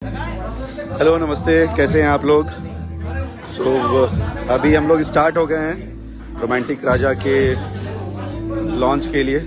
Hello नमस्ते, कैसे हैं आप लोग। अभी हम लोग स्टार्ट हो गए हैं रोमांटिक राजा के लॉन्च के लिए।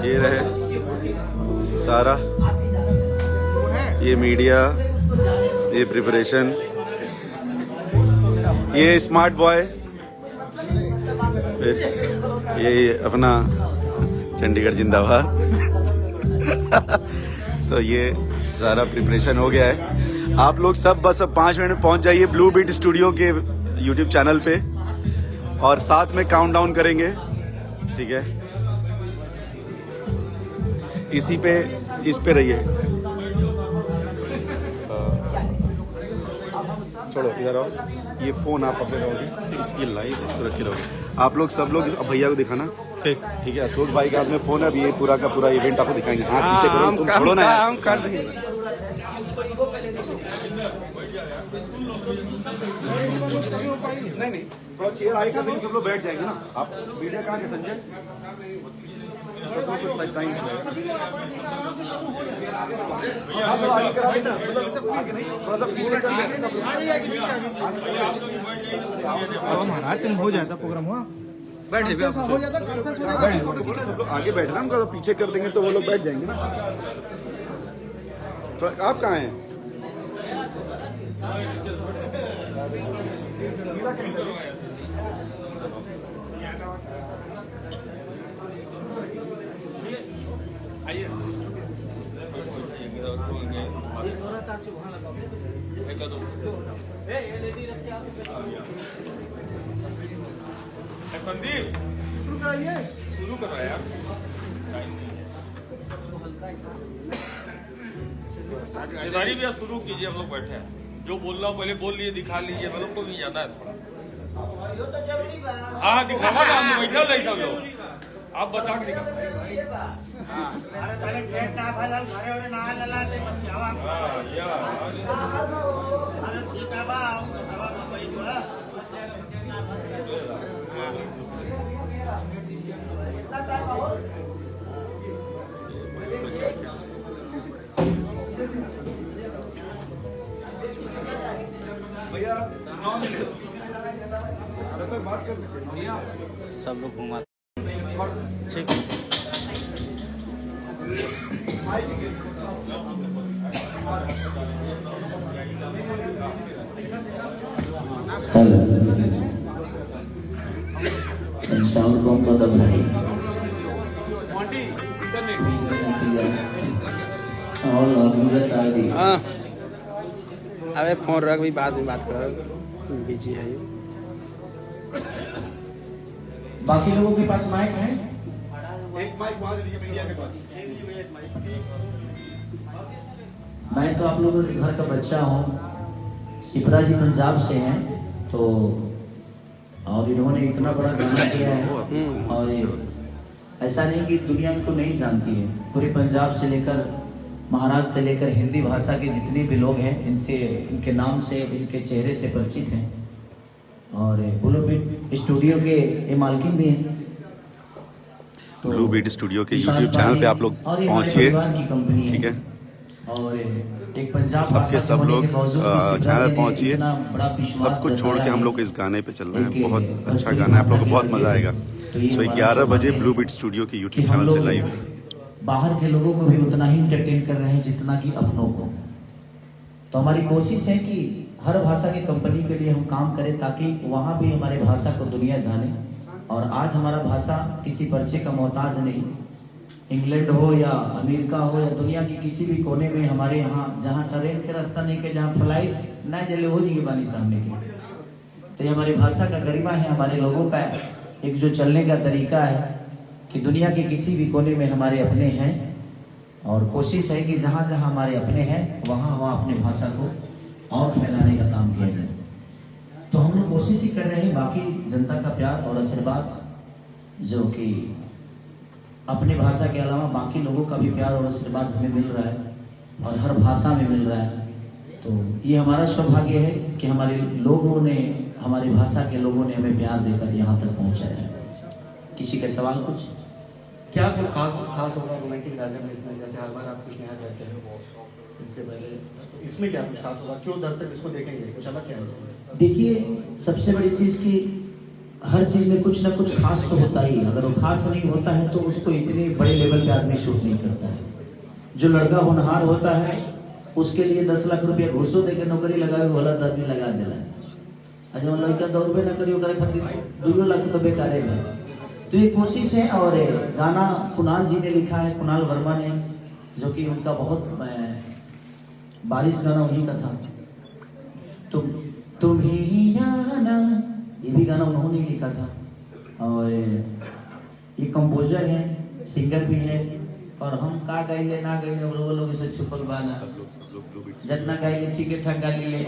ये रहे सारा, ये मीडिया, ये प्रिपरेशन, ये स्मार्ट बॉय, ये अपना चंडीगढ़ जिंदाबाद। तो ये सारा प्रिपरेशन हो गया है। आप लोग सब बस अब 5 मिनट में पहुंच जाइए ब्लू बीट स्टूडियो के यूट्यूब चैनल पे और साथ में काउंट डाउन करेंगे, ठीक है। इस पे रहिए। छोड़ो, इधर आओ। ये फोन आप पकड़े रहोगे, इसकी लाइट इसको रखे रहोगे। आप लोग सब लोग भैया को दिखाना, ठीक है। अशोक भाई के हाथ में फोन है। अब ये पूरा का पूरा इवेंट आपको दिखाएंगे। हाथ पीछे करो, तुम छोड़ो ना, हम कर देंगे। नहीं, थोड़ा चेयर आगे कर देंगे, सब लोग बैठ जाएंगे ना। आप मीडिया कहाँ के संजय, सब लोग कुछ टाइम आगे करा देना, मतलब आगे नहीं, थोड़ा सा पीछे कर देंगे सब लोग। महाराज तुम हो जाता प्रोग्राम हुआ, बैठ जाइए, सब लोग आगे बैठना, हमको तो पीछे कर देंगे तो वो लोग बैठ जाएंगे ना। तो आप कहाँ हैं? संदीप शुरू करो यार। जिम्मेदारी भी शुरू कीजिए, हम लोग बैठे हैं। जो बोलना हो पहले बोल लिए, दिखा लीजिए, हम लोग को भी जाना है थोड़ा। हाँ दिखावा ना, हम बैठा नहीं सब लोग, आप बता के दिखा। भैया बात कर सकते हैं, सब लोग घुमा, ठीक। हेलो, साउंड कम कर दो भाई। हाँ, अबे फोन रख, भी बाद में बात करो, बिजी है। बाकी लोगों के पास माइक है? एक माइक वहां दे दीजिए मीडिया के पास। मैं तो आप लोगों के घर का बच्चा हूँ। सिपरा जी पंजाब से हैं, तो और इन्होंने इतना बड़ा गाना किया है। और ऐसा नहीं कि दुनिया इनको नहीं जानती है, पूरे पंजाब से लेकर महाराष्ट्र से लेकर हिंदी भाषा के जितने भी लोग हैं, इनसे, इनके नाम से, इनके चेहरे से परिचित हैं। और ब्लू बीट स्टूडियो के ये मालकिन भी हैं। तो ब्लू बीट स्टूडियो के यूट्यूब चैनल पे आप लोग पहुंचिए, ठीक है। और एक पंजाब सबके सब लोग चैनल पहुंचिए। सब कुछ छोड़ के हम लोग इस गाने पे चल रहे हैं। बहुत अच्छा गाना है, आप लोगों को बहुत मजा आएगा। 11 बजे ब्लू बीट स्टूडियो के यूट्यूब चैनल से लाइव। बाहर के लोगों को भी उतना ही एंटरटेन कर रहे हैं जितना कि अपनों को। तो हमारी कोशिश है कि हर भाषा की कंपनी के लिए हम काम करें, ताकि वहाँ भी हमारे भाषा को दुनिया जाने। और आज हमारा भाषा किसी परिचय का मोहताज नहीं। इंग्लैंड हो या अमेरिका हो या दुनिया के किसी भी कोने में हमारे यहाँ, जहाँ ट्रेन के रास्ता नहीं के, जहाँ फ्लाइट न जले हो जाएगी बानी सामने के, तो ये हमारी भाषा का गरिमा है। हमारे लोगों का एक जो चलने का तरीका है कि दुनिया के किसी भी कोने में हमारे अपने हैं। और कोशिश है कि जहाँ जहाँ हमारे अपने हैं, वहाँ वहाँ अपनी भाषा को और फैलाने का काम किया जाए। तो हम लोग कोशिश ही कर रहे हैं। बाकी जनता का प्यार और आशीर्वाद, जो कि अपनी भाषा के अलावा बाकी लोगों का भी प्यार और आशीर्वाद हमें मिल रहा है, और हर भाषा में मिल रहा है। तो ये हमारा सौभाग्य है कि हमारे लोगों ने, हमारी भाषा के लोगों ने हमें प्यार देकर यहाँ तक पहुँचाया है। किसी का सवाल कुछ? क्या कुछ खास होगा रोमांटिक राजा में इसमें, जैसे हर बार आप कुछ नया कहते हैं इसके पहले, तो इसमें क्या कुछ खास होगा, क्यों दर्शक इसको देखेंगे, कुछ अलग क्या है इसमें? देखिए, सबसे बड़ी चीज की हर चीज में कुछ ना कुछ खास तो होता ही। अगर वो खास नहीं होता है तो उसको इतने बड़े लेवल पे आदमी शूट नहीं करता है। जो लड़का होनहार होता है उसके लिए 10 लाख रुपया घूसो देकर नौकरी लगावे वाला तो आदमी लगा देला है। जो लड़का 2 रुपये न करियो करे खातिर 2 लाख तो बेकार है। तो ये कोशिश है। और गाना कुणाल जी ने लिखा है, कुणाल वर्मा ने, जो कि उनका बहुत बारिश गाना उन्हीं का था। तुम ही आना, ये भी गाना उन्होंने लिखा था। और ये कंपोजर है, सिंगर भी है। और हम का गाइले ना गाइले और वो लोग से छुपल बाना, जितना गाइले ठीक है ठाक गा ले।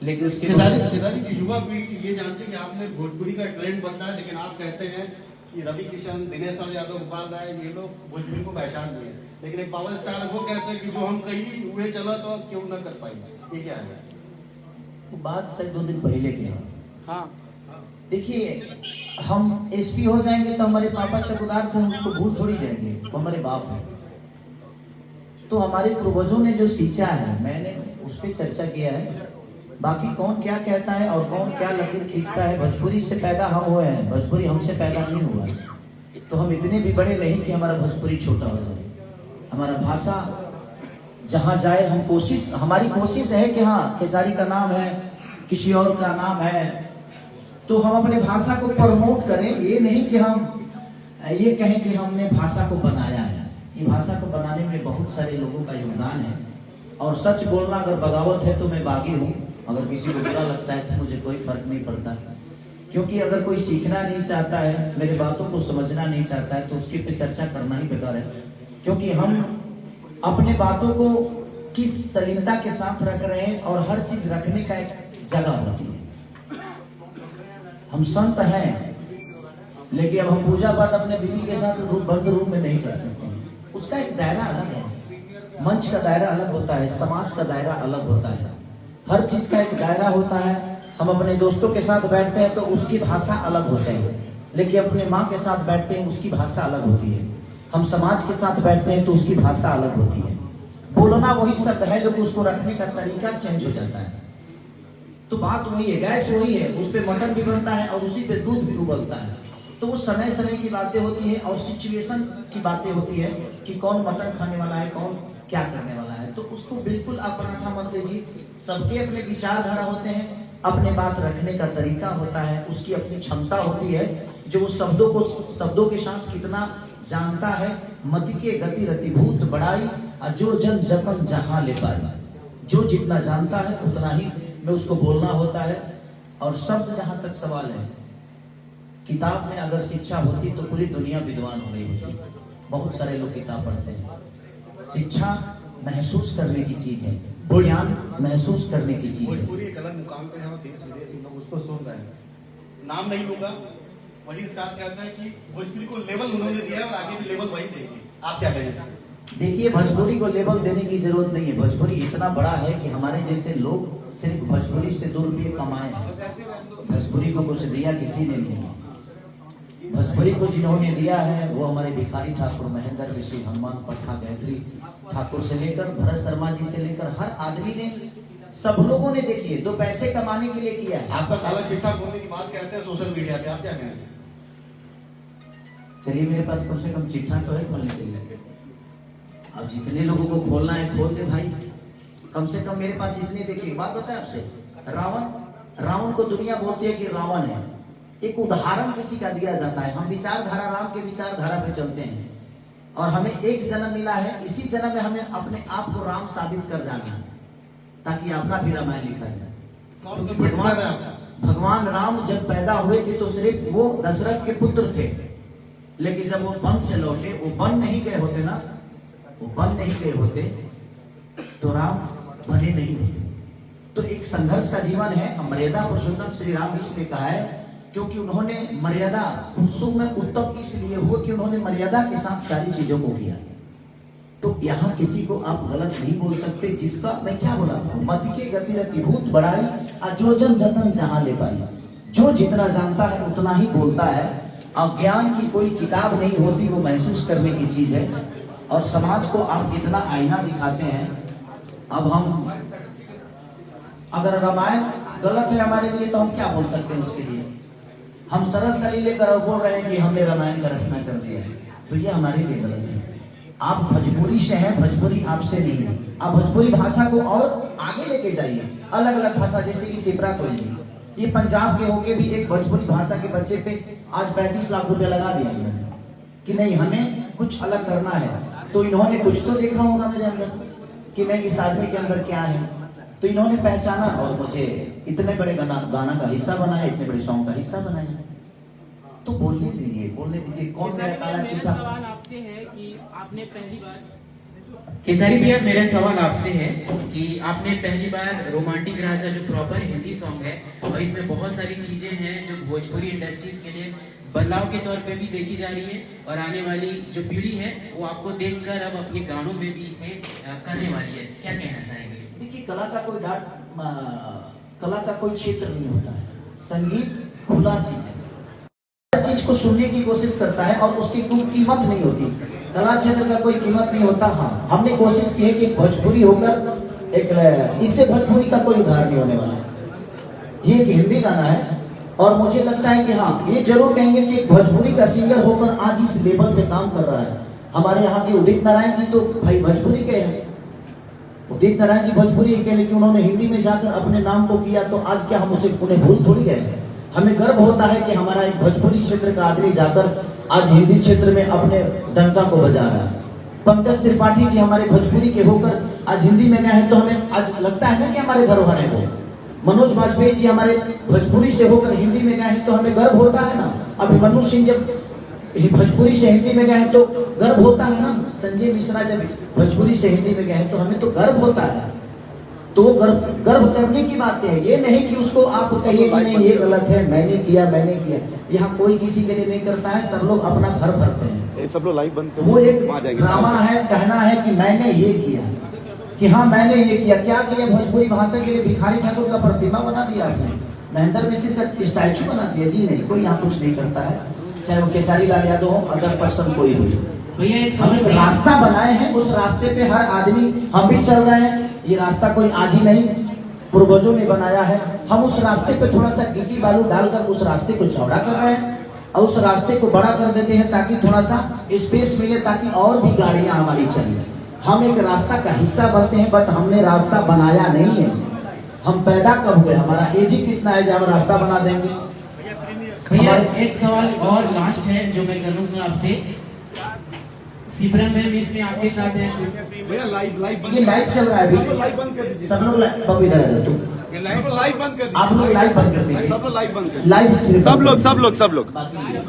लेकिन उसके केदारी की युवा पीढ़ी ये जानते हैं कि आपने भोजपुरी का ट्रेंड बदला है, लेकिन आप कहते हैं कि रवि किशन, दिनेश लाल यादव, गोपाल राय, ये लोग भोजपुरी को पहचान दिए, लेकिन एक पावर स्टार वो कहते हैं कि जो हम कहीं हुए चला तो क्यों ना कर पाएंगे, ये क्या है? वो बात शायद 2 दिन पहले की है। हाँ, देखिए, हम एसपी हो जाएंगे तो हमारे पापा चौकीदार थे, उसको भूल थोड़ी जाएंगे, वो हमारे बाप हैं। तो हमारे पूर्वजों ने जो सींचा है, मैंने उस पर चर्चा किया है। बाकी कौन क्या कहता है और कौन क्या लकीर खींचता है, भोजपुरी से पैदा हम हुए हैं, भोजपुरी हमसे पैदा नहीं हुआ। तो हम इतने भी बड़े नहीं कि हमारा भोजपुरी छोटा हो जाए। हमारा भाषा जहाँ जाए, हमारी कोशिश है कि हाँ, खेसारी का नाम है, किसी और का नाम है, तो हम अपने भाषा को प्रमोट करें। ये नहीं कि हम ये कहें कि हमने भाषा को बनाया है। ये भाषा को बनाने में बहुत सारे लोगों का योगदान है। और सच बोलना अगर बगावत है तो मैं बागी हूँ। अगर किसी को बुरा लगता है तो मुझे कोई फर्क नहीं पड़ता, क्योंकि अगर कोई सीखना नहीं चाहता है, मेरी बातों को समझना नहीं चाहता है, तो उसके पे चर्चा करना ही बेकार है। क्योंकि हम अपने बातों को किस सलीमता के साथ रख रहे हैं, और हर चीज रखने का एक जगह होती है। हम संत हैं, लेकिन अब हम पूजा पाठ अपने बीवी के साथ बंद रूम में नहीं कर सकते। उसका एक दायरा अलग है, मंच का दायरा अलग होता है, समाज का दायरा अलग होता है, हर चीज का एक दायरा होता है। हम अपने दोस्तों के साथ बैठते हैं तो उसकी भाषा अलग होती है, लेकिन अपने माँ के साथ बैठते हैं उसकी भाषा अलग होती है। हम समाज के साथ बैठते हैं तो उसकी भाषा अलग होती है। बोलना वही शब्द है, जो कि उसको रखने का तरीका चेंज हो जाता है। तो बात वही है, गैस वही है, उस पे मटन भी बनता है और उसी पे दूध भी उबलता है। तो वो समय समय की बातें होती है और सिचुएशन की बातें होती है कि कौन मटन खाने वाला है, कौन क्या करने वाला है। तो उसको बिल्कुल आप अनाथा मत लीजिए। सबके अपने विचारधारा होते हैं, अपने बात रखने का तरीका होता है, उसकी अपनी क्षमता होती है, जो वो शब्दों के साथ कितना जानता है। मति के गति रतिभूत बढ़ाई, और जो जन जतन जहां ले पाए। जो जितना जानता है उतना ही में उसको बोलना होता है। और शब्द जहां तक सवाल है, किताब में अगर शिक्षा होती तो पूरी दुनिया विद्वान हो गई होती। बहुत सारे लोग किताब पढ़ते हैं। शिक्षा महसूस करने की चीज है, ज्ञान महसूस करने की चीज है। भोजपुरी एक अलग मुकाम पे है और देश विदेश लोग उसको सुन रहे हैं। नाम नहीं लूंगा, वही साथ कहता है कि भोजपुरी को लेवल उन्होंने दिया है और आगे भी लेवल वही देंगे। आप क्या कहेंगे? देखिए, भोजपुरी को लेवल देने की जरूरत नहीं है। भोजपुरी इतना बड़ा है कि हमारे जैसे लोग सिर्फ भोजपुरी से 2 रुपये कमाए हैं। भोजपुरी को कुछ दिया किसी ने नहीं। भोजपुरी को जिन्होंने दिया है वो हमारे भिखारी ठाकुर, महेंद्र ऋषि, हनुमान पट्टा, गायत्री ठाकुर से लेकर भरत शर्मा जी से लेकर हर आदमी ने, सब लोगों ने देखिए 2 पैसे कमाने के लिए किया है। आपका काला चिट्ठा खोलने की बात कहते हैं सोशल मीडिया पे, आप क्या कहेंगे? चलिए, मेरे पास कम से कम चिट्ठा तो है खोलने के लिए। अब जितने लोगों को खोलना है खोल दे भाई। कम से कम मेरे पास इतने। देखिए, बात बताए आपसे, रावण को दुनिया बोलती है कि रावण है। एक उदाहरण किसी का दिया जाता है। हम विचारधारा, राम के विचारधारा पे चलते हैं और हमें एक जन्म मिला है। इसी जन्म में हमें अपने आप को राम साबित कर जाना है, ताकि आपका भी रामायण लिखा जाए। भगवान राम जब पैदा हुए थे तो सिर्फ वो दशरथ के पुत्र थे, लेकिन जब वो वन से लौटे, वो वन नहीं गए होते ना, वो वन नहीं गए होते तो राम बने नहीं होते। तो एक संघर्ष का जीवन है। मर्यादा पुरुषोत्तम श्री राम इसलिए कहा है क्योंकि उन्होंने मर्यादा, पुरुषों में उत्तम इसलिए हुआ कि उन्होंने मर्यादा के साथ सारी चीजों को किया। तो यहाँ किसी को आप गलत नहीं बोल सकते। जिसका मैं क्या बोला, मति के गति रतिभूत बढ़ाई, और जो जन जतन जहां ले पाई। जो जितना जानता है उतना ही बोलता है। ज्ञान की कोई किताब नहीं होती, वो महसूस करने की चीज है। और समाज को आप कितना आईना दिखाते हैं। अब हम अगर रामायण गलत है हमारे लिए तो हम क्या बोल सकते हैं उसके लिए? हम सरल सली लेकर बोल रहे हैं कि हमने रामायण का रचना कर दिया है, तो ये हमारे लिए गलत है। आप भोजपुरी से हैं, भोजपुरी आपसे नहीं है। आप भोजपुरी भाषा को और आगे लेके जाइए। अलग अलग भाषा, जैसे कि सिपरा कोयली, ये पंजाब के होके भी एक भोजपुरी भाषा के बच्चे पे आज 35 लाख रुपए लगा दिया इन्होंने कि नहीं हमें कुछ अलग करना है। तो इन्होंने कुछ तो देखा होगा मेरे अंदर कि नहीं इस आदमी के अंदर क्या है, तो इन्होंने पहचाना और मुझे इतने बड़े गाना का हिस्सा बनाया, इतने बड़े सॉन्ग का हिस्सा बनाया। तो बोलने दीजिए कौन मेरा काला चीटा। सवाल आपसे है कि आपने पहली बार केसारी भैया, मेरा सवाल आपसे है कि आपने पहली बार रोमांटिक राजा जो प्रॉपर हिंदी सॉन्ग है और इसमें बहुत सारी चीजें हैं जो भोजपुरी इंडस्ट्रीज के लिए बदलाव के तौर पे भी देखी जा रही है और आने वाली जो पीढ़ी है वो आपको देखकर अब अपने गानों में भी इसे करने वाली है, क्या कहना चाहेंगे? देखिए कला का कोई क्षेत्र नहीं होता है। संगीत खुला चीज है, हर चीज को सुनने की कोशिश करता है और उसकी कोई कीमत नहीं होती। कला क्षेत्र का कोई कीमत नहीं होता। हाँ, हमने कोशिश की है कि भोजपुरी होकर एक इससे भोजपुरी का कोई उधार नहीं होने वाला। ये एक हिंदी गाना है और मुझे लगता है कि हाँ, ये जरूर कहेंगे कि भोजपुरी का सिंगर होकर आज इस लेवल पे काम कर रहा है। हमारे यहाँ के उदित नारायण जी तो भाई भोजपुरी के हैं, उदित नारायण जी भोजपुरी के, लेकिन उन्होंने हिंदी में जाकर अपने नाम को किया, तो आज क्या हम उसे उन्हें भूल थोड़ी गए। हमें गर्व होता है कि हमारा एक भोजपुरी क्षेत्र का आदमी जाकर आज हिंदी क्षेत्र में अपने डंका को बजा रहा है। पंकज त्रिपाठी जी हमारे भोजपुरी के होकर आज हिंदी में गए हैं, तो हमें आज लगता है ना कि हमारे धरोहर है वो। मनोज वाजपेयी जी हमारे भोजपुरी से होकर हिंदी में गए हैं, तो हमें गर्व होता है ना। अभिमन्यु सिंह जब भोजपुरी से हिंदी में गए हैं तो गर्व होता है ना। संजय मिश्रा जब भोजपुरी से हिंदी में गए हैं तो हमें तो गर्व होता है। तो गर्व करने की बात है, ये नहीं कि उसको आप कहिए कि नहीं ये गलत है, मैंने किया। यहाँ कोई किसी के लिए नहीं करता है, सब लोग अपना घर भरते हैं। सब लोग लाइव बंद वो एक ड्रामा है, कहना है कि मैंने ये किया, कि हाँ मैंने ये किया। क्या किया? भोजपुरी भाषा के लिए भिखारी ठाकुर का प्रतिमा बना दिया आपने, महेंद्र मिश्र का स्टैचू बना दिया। जी नहीं, कोई यहाँ कुछ नहीं करता है, चाहे वो केसारी लाल यादव हो, अदर पर्सन कोई भी। हम एक रास्ता बनाए हैं, उस रास्ते पे हर आदमी, हम भी चल रहे हैं। ये रास्ता कोई आज ही नहीं, पूर्वजों ने बनाया है। हम उस रास्ते पे थोड़ा सा गिट्टी बालू डालकर उस रास्ते को चौड़ा कर रहे हैं और उस रास्ते को बड़ा कर देते हैं ताकि थोड़ा सा स्पेस मिले, ताकि और भी गाड़ियां हमारी चलें। हम एक रास्ता का हिस्सा बनते हैं, बट हमने रास्ता बनाया नहीं है। हम पैदा कब हुए? हमारा एज ही कितना है जब हम रास्ता बना देंगे? भैया एक सवाल और लास्ट है जो मैं करूंगा आपसे। सिपरा मैम इसमें आपके साथ है, भैया लाइव ये लाइव चल रहा है अभी, लाइव बंद कर दीजिए। सब लोग बाबू इधर आ जाओ, तुम लाइव बंद कर दीजिए। आप लोग लाइव बंद कर दीजिए, सब लोग लाइव बंद कर लाइव सब लोग बाकी